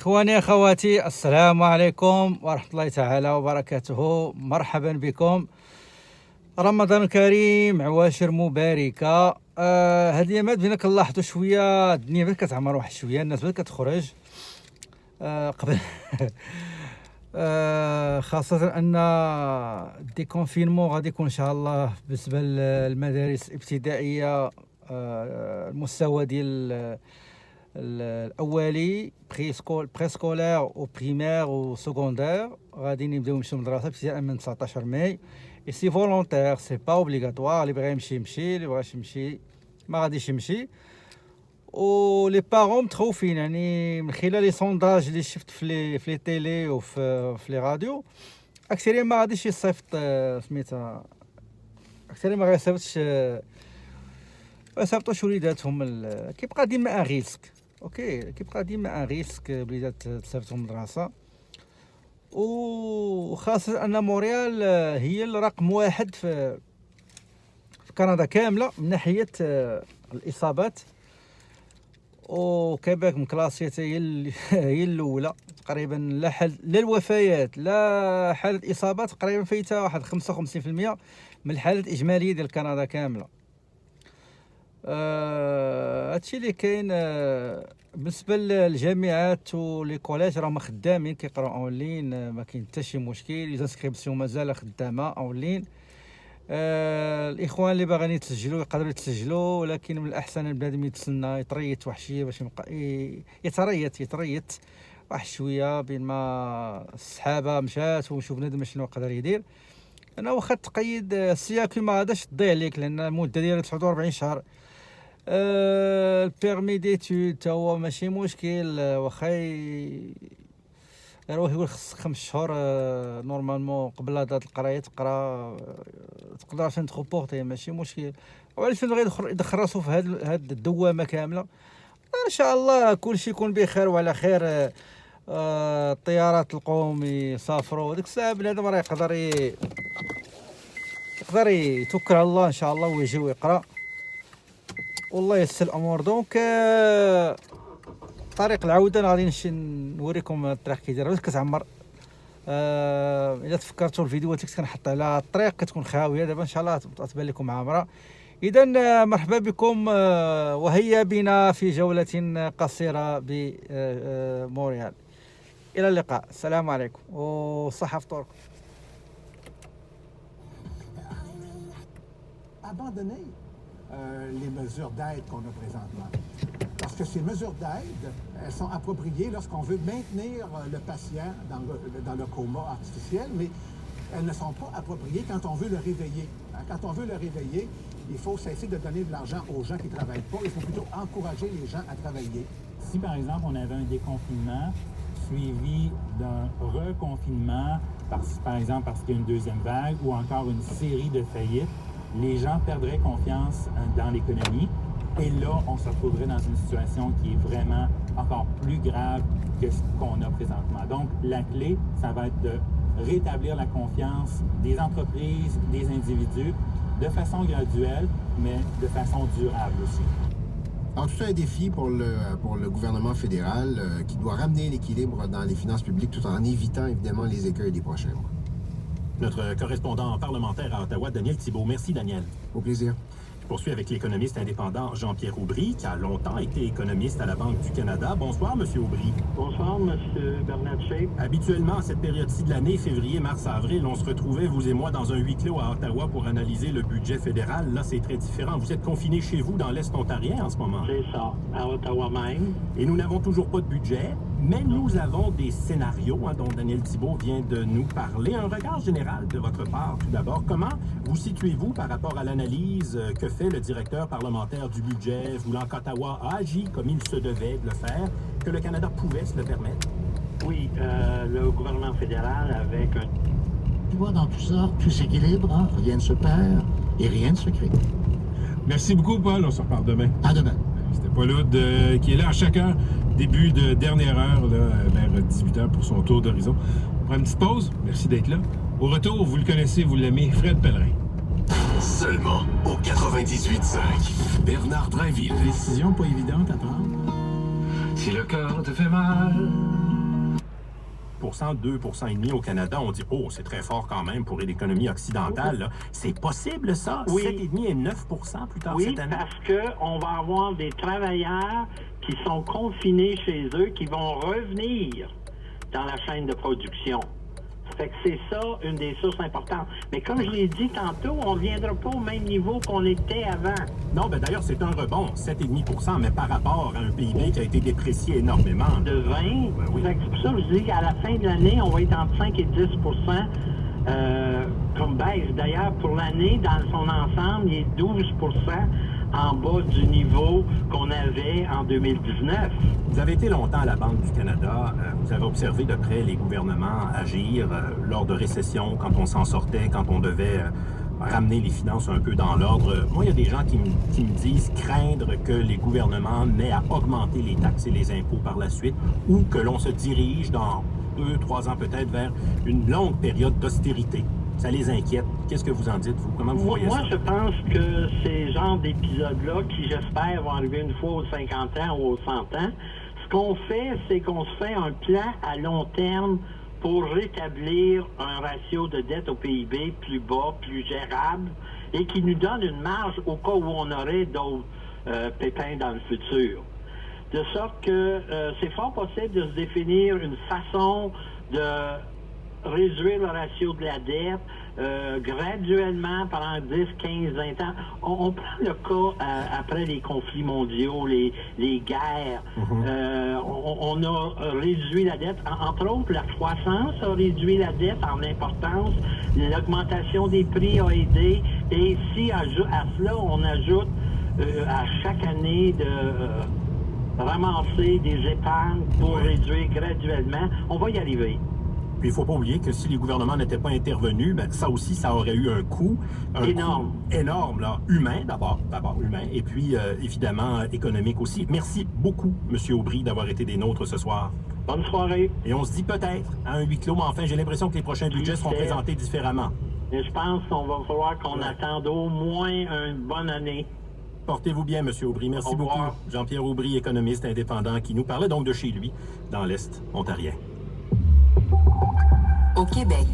إخواني أخواتي، السلام عليكم ورحمة الله تعالى وبركاته. مرحبا بكم، رمضان كريم، عواشر مباركة. هاد الأيامات بينا كنلاحظوا شوية الدنيا بدات كتعمر واحد شوية، الناس بدات كتخرج قبل خاصة أن الديكونفينمون غادي يكون إن شاء الله بالنسبة للمدارس الابتدائية، المستوى ديال الاولي بريسكولير و بريمير و سكوندير غادي نبداو نمشيو للمدرسه ابتداء من 19 ماي. اي سي فولونتير، سي با اوبليغاتوار، اللي بغى يمشي يمشي، اللي بغاش يمشي ما غاديش يمشي. و لي بارون متخوفين، يعني من خلال لي سونداج اللي شفت في لي تيلي وفي لي راديو، اكثريه ما غاديش يصيفط سميتها، اكثريه ما غيصيفطش صيفطوش وليداتهم. كيبقى ديما ان ريسك، اوكي، كيبقى ديما ان ريسك وليدات تصيفطهم المدرسه. وخاصه ان مونريال هي الرقم واحد في كندا كامله من ناحيه الاصابات، وكيباك مكلاسيت هي الاولى تقريبا. لا الوفيات لا حاله اصابات، تقريبا فايته واحد 55% من الحالات الاجماليه ديال كندا كامله. هادشي اللي كاين. بالنسبه للجامعات ولي كوليج راهم خدامين كيقراو اونلاين، ما كاين حتى شي مشكل. لي زانسكريبسيون مازال خدامه اونلاين. الاخوان اللي باغيين يتسجلوا يقدروا يتسجلوا، ولكن من الاحسن البنادم يتسنى يطريت واحد شويه باش يبقى يتريت واحد شويه بين ما السحابه مشات ونشوف بنادم شنو يقدر يدير. انا واخا تقيد السياكل ما غاداش تضيع ليك، لان المده ديالها 49 شهر. البيرمي ديتود تا هو ماشي مشكل، واخا يروح يقول خصك 5 شهور نورمالمون قبل هاد القرايه تقرا، تقدر فين تخوبورتي ماشي مشكل. وعلاش فين بغى يدخل راسو في هاد الدوامه كامله؟ ان شاء الله كلشي يكون بخير وعلى خير. الطيارات القوم يسافروا ديك الساعه بنادم راه يقدر يتوكل على الله ان شاء الله ويجي ويقرا، والله يسر الامور. دونك طريق العوده غادي نمشي نوريكم الطريق كي داير، كتعمر. الا تفكرتوا الفيديوهات اللي كنحط على الطريق كتكون خاويه، دابا ان شاء الله تبان لكم عامره. اذا مرحبا بكم، وهيا بنا في جوله قصيره بمونريال. الى اللقاء، السلام عليكم والصحه فطوركم. Abandonner les mesures d'aide qu'on a présentement. Parce que ces mesures d'aide, elles sont appropriées lorsqu'on veut maintenir le patient dans le coma artificiel, mais elles ne sont pas appropriées quand on veut le réveiller. Quand on veut le réveiller, il faut cesser de donner de l'argent aux gens qui ne travaillent pas. Il faut plutôt encourager les gens à travailler. Si par exemple on avait un déconfinement suivi d'un reconfinement, par exemple parce qu'il y a une deuxième vague ou encore une série de faillites, les gens perdraient confiance dans l'économie et là, on se retrouverait dans une situation qui est vraiment encore plus grave que ce qu'on a présentement. Donc, la clé, ça va être de rétablir la confiance des entreprises, des individus, de façon graduelle, mais de façon durable aussi. Alors, tout un défi pour le gouvernement fédéral qui doit ramener l'équilibre dans les finances publiques tout en évitant évidemment les écueils des prochains mois. Notre correspondant parlementaire à Ottawa, Daniel Thibault. Merci, Daniel. Au plaisir. Je poursuis avec l'économiste indépendant Jean-Pierre Aubry, qui a longtemps été économiste à la Banque du Canada. Bonsoir, M. Aubry. Bonsoir, M. Bernatchez. Habituellement, à cette période-ci de l'année, février, mars, avril, on se retrouvait, vous et moi, dans un huis clos à Ottawa pour analyser le budget fédéral. Là, c'est très différent. Vous êtes confinés chez vous dans l'Est ontarien en ce moment. C'est ça, à Ottawa même. Et nous n'avons toujours pas de budget, mais nous avons des scénarios dont Daniel Thibault vient de nous parler. Un regard général de votre part, tout d'abord. Comment vous situez-vous par rapport à l'analyse que fait le directeur parlementaire du budget, voulant qu'Ottawa a agi comme il se devait de le faire, que le Canada pouvait se le permettre? Oui, le gouvernement fédéral avec un... Tu vois, dans tout ça, tout s'équilibre, rien ne se perd et rien ne se crée. Merci beaucoup, Paul. On se reparle demain. À demain. C'était Paul Hood qui est là à chaque heure. Début de dernière heure, là, vers 18h pour son tour d'horizon. On prend une petite pause. Merci d'être là. Au retour, vous le connaissez, vous l'aimez, Fred Pellerin. Seulement au 98.5. Bernard Drainville. Décision pas évidente à prendre. Si le cœur te fait mal... 2,5% au Canada, on dit « Oh, c'est très fort quand même pour l'économie occidentale. là. » C'est possible, ça? Oui. 7,5 et 9% plus tard Oui, cette année? parce qu'on va avoir des travailleurs qui sont confinés chez eux qui vont revenir dans la chaîne de production. Ça fait que c'est ça, une des sources importantes. Mais comme je l'ai dit tantôt, on ne viendra pas au même niveau qu'on était avant. Non, ben d'ailleurs, c'est un rebond, 7,5%, mais par rapport à un PIB qui a été déprécié énormément. De 20. Ben oui. Fait que c'est pour ça que je dis qu'à la fin de l'année, on va être entre 5 et 10 comme baisse. D'ailleurs, pour l'année, dans son ensemble, il est 12 en bas du niveau qu'on avait en 2019. Vous avez été longtemps à la Banque du Canada. Vous avez observé de près les gouvernements agir lors de récessions, quand on s'en sortait, quand on devait ramener les finances un peu dans l'ordre. Moi, il y a des gens qui me disent craindre que les gouvernements n'aient à augmenter les taxes et les impôts par la suite, ou que l'on se dirige dans 2-3 ans peut-être vers une longue période d'austérité. Ça les inquiète. Qu'est-ce que vous en dites, vous? Comment vous voyez ça? Moi, je pense que ces genres d'épisodes-là, qui j'espère vont arriver une fois aux 50 ans ou aux 100 ans, ce qu'on fait, c'est qu'on se fait un plan à long terme pour rétablir un ratio de dette au PIB plus bas, plus gérable, et qui nous donne une marge au cas où on aurait d'autres pépins dans le futur. De sorte que c'est fort possible de se définir une façon de réduire le ratio de la dette graduellement pendant 10, 15, 20 ans. On prend le cas après les conflits mondiaux, les guerres. On a réduit la dette. Entre autres, la croissance a réduit la dette en importance. L'augmentation des prix a aidé. Et si à cela, on ajoute à chaque année de ramasser des épargnes pour réduire graduellement, on va y arriver. Puis il ne faut pas oublier que si les gouvernements n'étaient pas intervenus, ben, ça aussi, ça aurait eu un coût. Énorme. Coût énorme, là. Humain, d'abord humain, et puis évidemment économique aussi. Merci beaucoup, M. Aubry, d'avoir été des nôtres ce soir. Bonne soirée. Et on se dit peut-être à un huis clos, mais enfin, j'ai l'impression que les prochains budgets seront présentés différemment. Et je pense qu'on va falloir qu'on attende au moins une bonne année. Portez-vous bien, M. Aubry. Merci beaucoup. Jean-Pierre Aubry, économiste indépendant, qui nous parlait donc de chez lui, dans l'Est ontarien. Au Québec.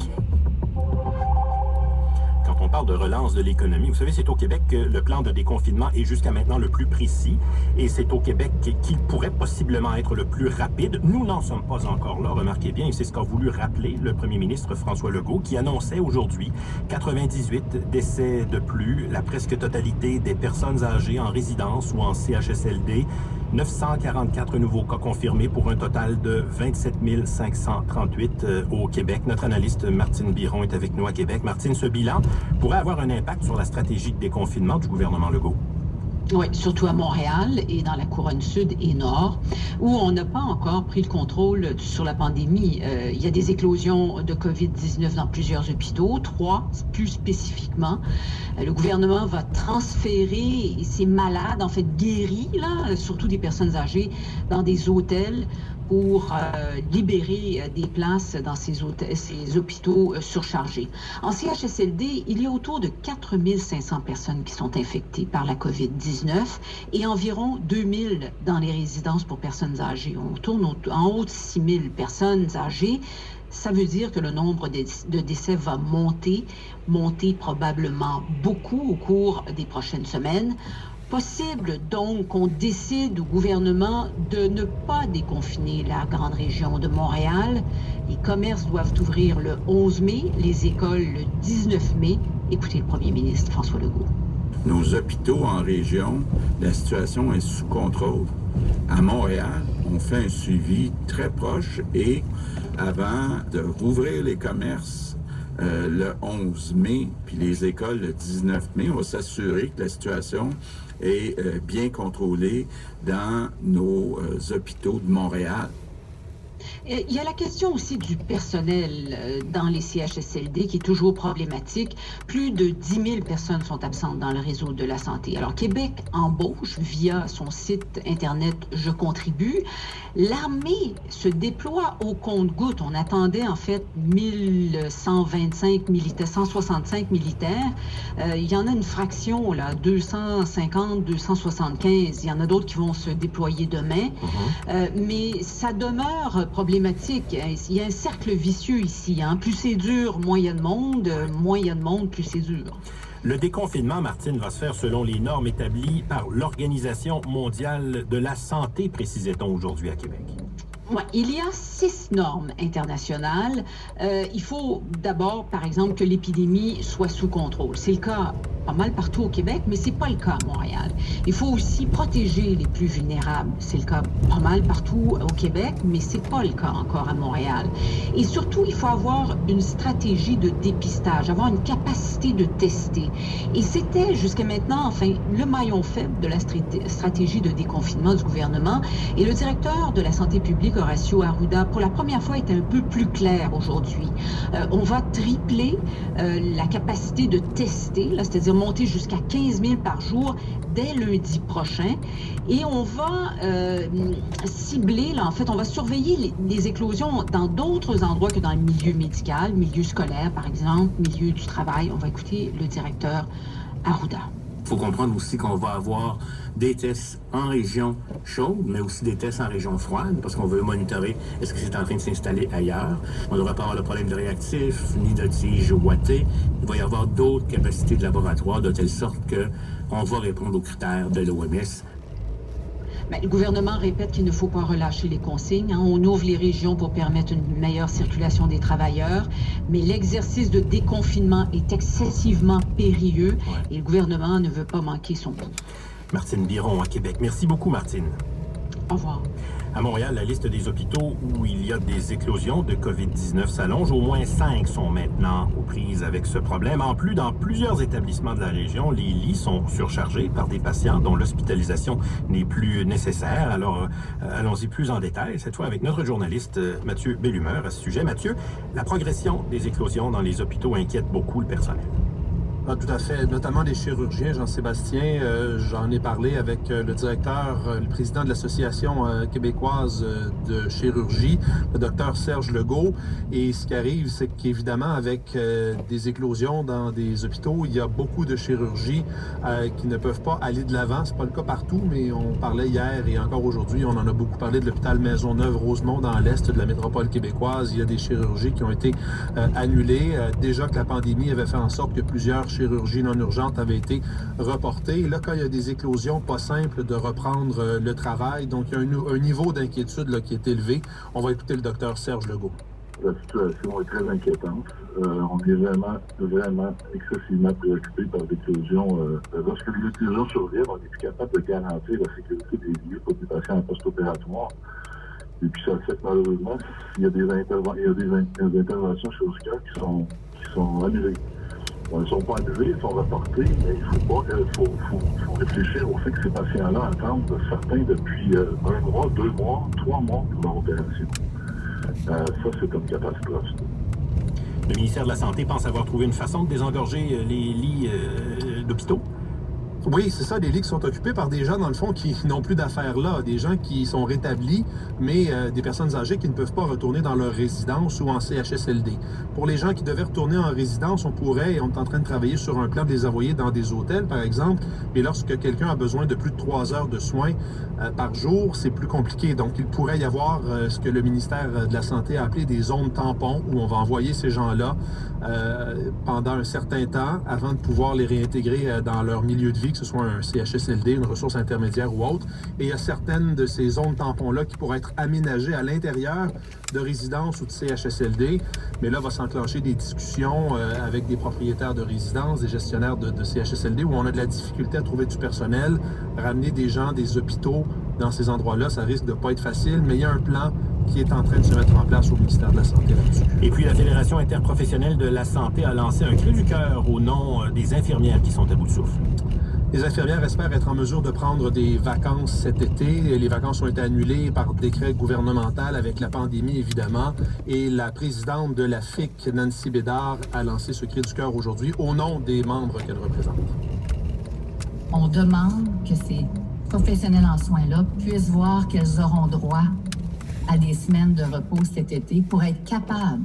Quand on parle de relance de l'économie, vous savez, c'est au Québec que le plan de déconfinement est jusqu'à maintenant le plus précis et c'est au Québec qu'il pourrait possiblement être le plus rapide. Nous n'en sommes pas encore là, remarquez bien, et c'est ce qu'a voulu rappeler le premier ministre François Legault qui annonçait aujourd'hui 98 décès de plus, la presque totalité des personnes âgées en résidence ou en CHSLD, 944 nouveaux cas confirmés pour un total de 27 538 au Québec. Notre analyste Martine Biron est avec nous à Québec. Martine, ce bilan pourrait avoir un impact sur la stratégie de déconfinement du gouvernement Legault. Oui, surtout à Montréal et dans la couronne sud et nord, où on n'a pas encore pris le contrôle sur la pandémie. Il y a des éclosions de COVID-19 dans plusieurs hôpitaux, 3 plus spécifiquement. Le gouvernement va transférer ces malades, en fait guéris, là, surtout des personnes âgées, dans des hôtels pour libérer des places dans ces hôpitaux surchargés. En CHSLD, il y a autour de 4 500 personnes qui sont infectées par la COVID-19 et environ 2 000 dans les résidences pour personnes âgées. On tourne en haut de 6 000 personnes âgées. Ça veut dire que le nombre de décès va monter probablement beaucoup au cours des prochaines semaines. Possible donc qu'on décide au gouvernement de ne pas déconfiner la grande région de Montréal. Les commerces doivent ouvrir le 11 mai, les écoles le 19 mai. Écoutez le premier ministre François Legault. Nos hôpitaux en région, la situation est sous contrôle. À Montréal, on fait un suivi très proche et avant de rouvrir les commerces le 11 mai, puis les écoles le 19 mai, on va s'assurer que la situation est bien contrôlée dans nos hôpitaux de Montréal. Il y a la question aussi du personnel dans les CHSLD qui est toujours problématique. Plus de 10 000 personnes sont absentes dans le réseau de la santé. Alors, Québec embauche via son site Internet « Je contribue ». L'armée se déploie au compte-gouttes. On attendait en fait 1165 militaires, 165 militaires. Il y en a une fraction, là, 250, 275. Il y en a d'autres qui vont se déployer demain. Mais ça demeure problématique. Il y a un cercle vicieux ici. Hein. Plus c'est dur, moins il y a de monde. Moins il y a de monde, plus c'est dur. Le déconfinement, Martine, va se faire selon les normes établies par l'Organisation mondiale de la santé, précisait-on aujourd'hui à Québec. Ouais, il y a 6 normes internationales. Il faut d'abord, par exemple, que l'épidémie soit sous contrôle. C'est le cas pas mal partout au Québec, mais c'est pas le cas à Montréal. Il faut aussi protéger les plus vulnérables. C'est le cas pas mal partout au Québec, mais c'est pas le cas encore à Montréal. Et surtout, il faut avoir une stratégie de dépistage, avoir une capacité de tester. Et c'était jusqu'à maintenant, enfin, le maillon faible de la stratégie de déconfinement du gouvernement. Et le directeur de la santé publique, Horacio Arruda, pour la première fois, est un peu plus clair aujourd'hui. On va tripler la capacité de tester, là, c'est-à-dire monter jusqu'à 15 000 par jour dès lundi prochain. Et on va cibler, là, en fait, on va surveiller les éclosions dans d'autres endroits que dans le milieu médical, milieu scolaire, par exemple, milieu du travail. On va écouter le directeur Arruda. Il faut comprendre aussi qu'on va avoir des tests en région chaude, mais aussi des tests en région froide, parce qu'on veut monitorer est-ce que c'est en train de s'installer ailleurs. On ne devrait pas avoir le problème de réactifs, ni de tiges ouatées. Il va y avoir d'autres capacités de laboratoire, de telle sorte qu'on va répondre aux critères de l'OMS. Le gouvernement répète qu'il ne faut pas relâcher les consignes. Hein. On ouvre les régions pour permettre une meilleure circulation des travailleurs, mais l'exercice de déconfinement est excessivement périlleux et le gouvernement ne veut pas manquer son coup. Martine Biron à Québec. Merci beaucoup, Martine. Au revoir. À Montréal, la liste des hôpitaux où il y a des éclosions de COVID-19 s'allonge. Au moins 5 sont maintenant aux prises avec ce problème. En plus, dans plusieurs établissements de la région, les lits sont surchargés par des patients dont l'hospitalisation n'est plus nécessaire. Alors, allons-y plus en détail, cette fois avec notre journaliste Mathieu Bellumeur à ce sujet. Mathieu, la progression des éclosions dans les hôpitaux inquiète beaucoup le personnel. Ah, tout à fait, notamment les chirurgiens, Jean-Sébastien. J'en ai parlé avec le directeur, le président de l'Association québécoise de chirurgie, le docteur Serge Legault. Et ce qui arrive, c'est qu'évidemment, avec des éclosions dans des hôpitaux, il y a beaucoup de chirurgies qui ne peuvent pas aller de l'avant. C'est pas le cas partout, mais on parlait hier et encore aujourd'hui, on en a beaucoup parlé de l'hôpital Maisonneuve-Rosemont dans l'est de la métropole québécoise. Il y a des chirurgies qui ont été annulées. Déjà que la pandémie avait fait en sorte que plusieurs chirurgies non urgentes avaient été reportées. Et là, quand il y a des éclosions, pas simple de reprendre le travail. Donc, il y a un niveau d'inquiétude là, qui est élevé. On va écouter le docteur Serge Legault. La situation est très inquiétante. On est vraiment excessivement préoccupé par l'éclosion. Lorsque les éclosions surviennent, on n'est plus capable de garantir la sécurité des lieux pour des patients en post-opératoire. Et puis, ça fait que malheureusement, il y a des interventions chirurgicales qui sont annulées. Ils ne sont pas annulés, ils sont reportés, mais il faut réfléchir au fait que ces patients-là attendent certains depuis 1 mois, 2 mois, 3 mois pour leur opération. Ça, c'est une catastrophe. Le ministère de la Santé pense avoir trouvé une façon de désengorger les lits d'hôpitaux? Oui, c'est ça, des lits qui sont occupés par des gens, dans le fond, qui n'ont plus d'affaires là, des gens qui sont rétablis, mais des personnes âgées qui ne peuvent pas retourner dans leur résidence ou en CHSLD. Pour les gens qui devaient retourner en résidence, on pourrait, et on est en train de travailler sur un plan de les envoyer dans des hôtels, par exemple, mais lorsque quelqu'un a besoin de plus de 3 heures de soins par jour, c'est plus compliqué. Donc, il pourrait y avoir ce que le ministère de la Santé a appelé des zones tampons, où on va envoyer ces gens-là pendant un certain temps, avant de pouvoir les réintégrer dans leur milieu de vie, que ce soit un CHSLD, une ressource intermédiaire ou autre. Et il y a certaines de ces zones tampons-là qui pourraient être aménagées à l'intérieur de résidences ou de CHSLD. Mais là, va s'enclencher des discussions avec des propriétaires de résidences, des gestionnaires de CHSLD, où on a de la difficulté à trouver du personnel. Ramener des gens des hôpitaux dans ces endroits-là, ça risque de ne pas être facile, mais il y a un plan qui est en train de se mettre en place au ministère de la Santé là-dessus. Et puis, la Fédération interprofessionnelle de la santé a lancé un cri du cœur au nom des infirmières qui sont à bout de souffle. Les infirmières espèrent être en mesure de prendre des vacances cet été. Les vacances ont été annulées par décret gouvernemental avec la pandémie, évidemment. Et la présidente de la FIC, Nancy Bédard, a lancé ce cri du cœur aujourd'hui au nom des membres qu'elle représente. On demande que ces professionnels en soins-là puissent voir qu'elles auront droit à des semaines de repos cet été pour être capables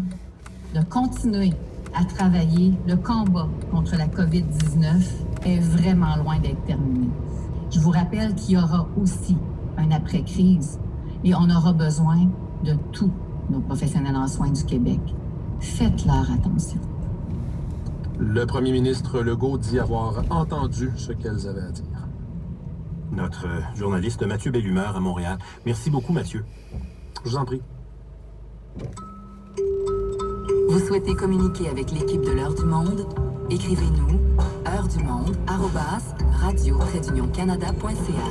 de continuer à travailler. Le combat contre la COVID-19 est vraiment loin d'être terminé. Je vous rappelle qu'il y aura aussi un après-crise et on aura besoin de tous nos professionnels en soins du Québec. Faites-leur attention. Le premier ministre Legault dit avoir entendu ce qu'elles avaient à dire. Notre journaliste Mathieu Bellumeur à Montréal. Merci beaucoup, Mathieu. Je vous en prie. Vous souhaitez communiquer avec l'équipe de l'Heure du Monde? Écrivez-nous heure-du-monde@radio-canada.ca.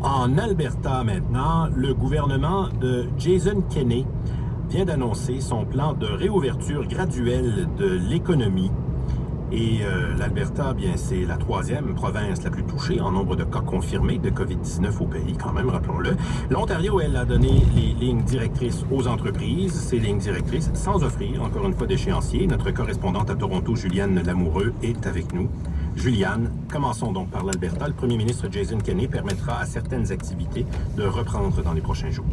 En Alberta maintenant, le gouvernement de Jason Kenney vient d'annoncer son plan de réouverture graduelle de l'économie. Et l'Alberta, bien, c'est la 3e province la plus touchée en nombre de cas confirmés de COVID-19 au pays, quand même, rappelons-le. L'Ontario, elle, a donné les lignes directrices aux entreprises, ces lignes directrices, sans offrir, encore une fois, d'échéancier. Notre correspondante à Toronto, Juliane Lamoureux, est avec nous. Juliane, commençons donc par l'Alberta. Le premier ministre Jason Kenney permettra à certaines activités de reprendre dans les prochains jours.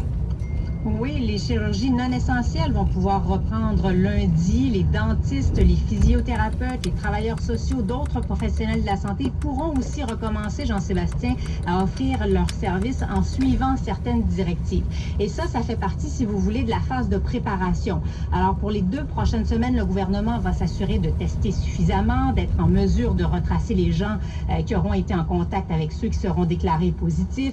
Oui, les chirurgies non essentielles vont pouvoir reprendre lundi. Les dentistes, les physiothérapeutes, les travailleurs sociaux, d'autres professionnels de la santé pourront aussi recommencer, Jean-Sébastien, à offrir leurs services en suivant certaines directives. Et ça fait partie, si vous voulez, de la phase de préparation. Alors, pour les 2 prochaines semaines, le gouvernement va s'assurer de tester suffisamment, d'être en mesure de retracer les gens qui auront été en contact avec ceux qui seront déclarés positifs.